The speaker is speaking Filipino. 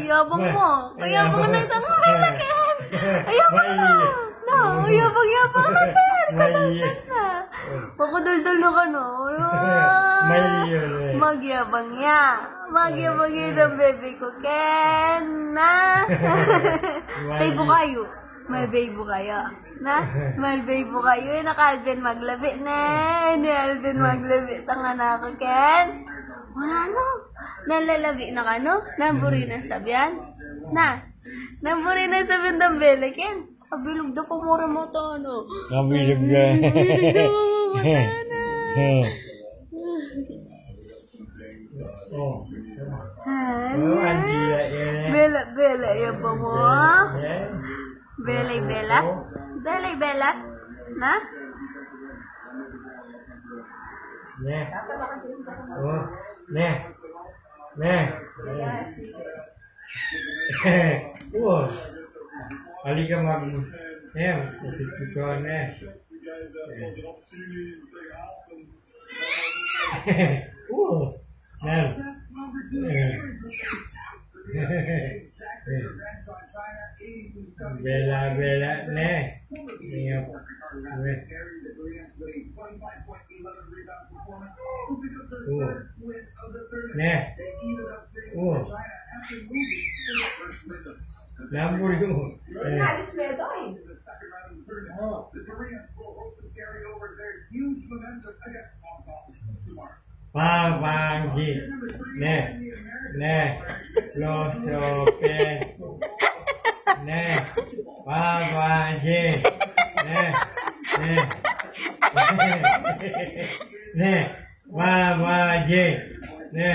Yabang mo. Ayabang na itang makilakin. Ayabang na. No, ayabang na. Pakudaldal na ka, no? Magyabang ya. Magyabang ya ng bebe ko, Ken. Na? Baby kayo. May baby kayo. Na? May baby kayo. Naka-Alvin maglabi na. Ni Alvin maglabi. Tanga na ako, Ken. Wala no. Nalalabi na ka, no? Namburi na sabihan? Na? Namburi na sabihan ng bele, Ken. Kabilog daw po mura mo to, no? Kabilog na. Kabilog daw mo mata na. Bela, bela, yan pa mo? Bela, bela? Bela, bela? Na? Ne. Ne. Ne. Halika mag... Ito ne. Nan. Bela, bela, ne. Ne. Lambur itu. Pagi. Ne. Ne. Lo sope. Ne. Pagi. Ne. Ne. Ne. Pagi. Ne.